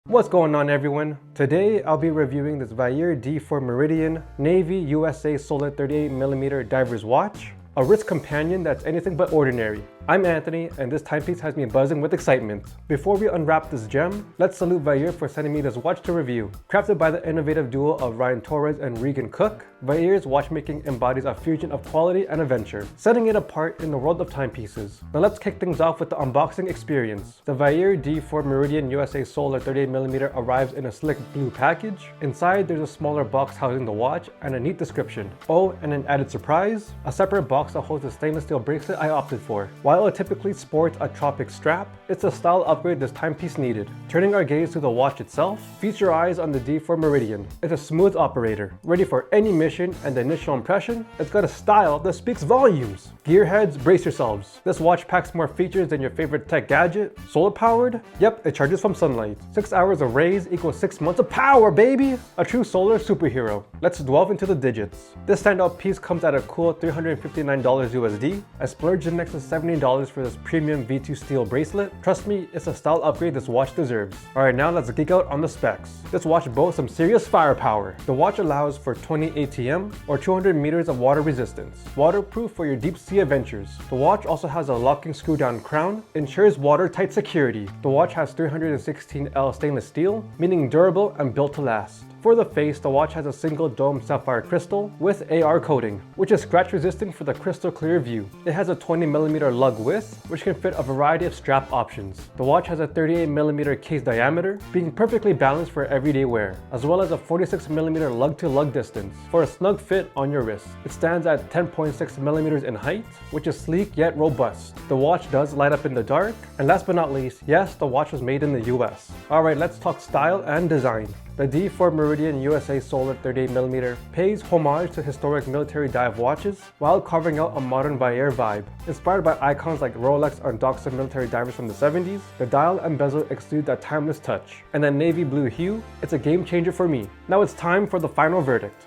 What's going on, everyone? Today I'll be reviewing this Vaer D4 Meridian Navy USA Solid 38mm diver's watch, a wrist companion that's anything but ordinary. I'm Anthony, and this timepiece has me buzzing with excitement. Before we unwrap this gem, let's salute Vaer for sending me this watch to review. Crafted by the innovative duo of Ryan Torres and Regan Cook, Vaer's watchmaking embodies a fusion of quality and adventure, setting it apart in the world of timepieces. Now let's kick things off with the unboxing experience. The Vaer D4 Meridian USA Solar 38mm arrives in a slick blue package. Inside, there's a smaller box housing the watch and a neat description. Oh, and an added surprise, a separate box that holds the stainless steel bracelet I opted for. While it typically sports a tropic strap, it's a style upgrade this timepiece needed. Turning our gaze to the watch itself, feast your eyes on the D4 Meridian. It's a smooth operator, ready for any mission, and the initial impression, it's got a style that speaks volumes. Gearheads, brace yourselves. This watch packs more features than your favorite tech gadget. Solar powered? Yep, it charges from sunlight. 6 hours of rays equals 6 months of power, baby! A true solar superhero. Let's delve into the digits. This standout piece comes at a cool $359 USD. I splurged an extra $70 for this premium V2 steel bracelet. Trust me, it's a style upgrade this watch deserves. Alright, now let's geek out on the specs. This watch boasts some serious firepower. The watch allows for 20 ATM or 200 meters of water resistance. Waterproof for your deep sea adventures. The watch also has a locking screw down crown, ensures watertight security. The watch has 316L stainless steel, meaning durable and built to last. For the face, the watch has a single dome sapphire crystal with AR coating, which is scratch resistant for the crystal clear view. It has a 20mm lug width, which can fit a variety of strap options. The watch has a 38mm case diameter, being perfectly balanced for everyday wear, as well as a 46mm lug to lug distance for a snug fit on your wrist. It stands at 10.6mm in height, which is sleek yet robust. The watch does light up in the dark, and last but not least, yes, the watch was made in the US. Alright, let's talk style and design. The D4 Meridian USA Solar 38mm pays homage to historic military dive watches while carving out a modern Vaer vibe. Inspired by icons like Rolex or Doxa military divers from the 70s, the dial and bezel exude that timeless touch. And that navy blue hue, it's a game changer for me. Now it's time for the final verdict.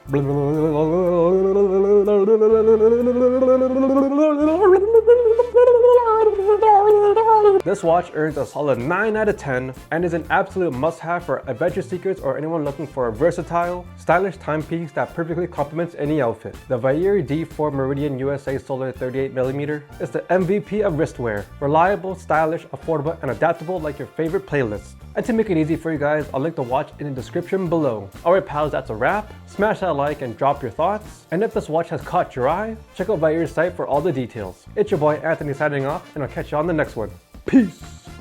This watch earns a solid 9 out of 10 and is an absolute must-have for adventure seekers or anyone looking for a versatile, stylish timepiece that perfectly complements any outfit. The Vaer D4 Meridian USA Solar 38mm is the MVP of wristwear. Reliable, stylish, affordable, and adaptable like your favorite playlist. And to make it easy for you guys, I'll link the watch in the description below. Alright pals, that's a wrap. Smash that like and drop your thoughts. And if this watch has caught your eye, check out Vaer's site for all the details. It's your boy Anthony signing off, and I'll catch you on the next one. Peace!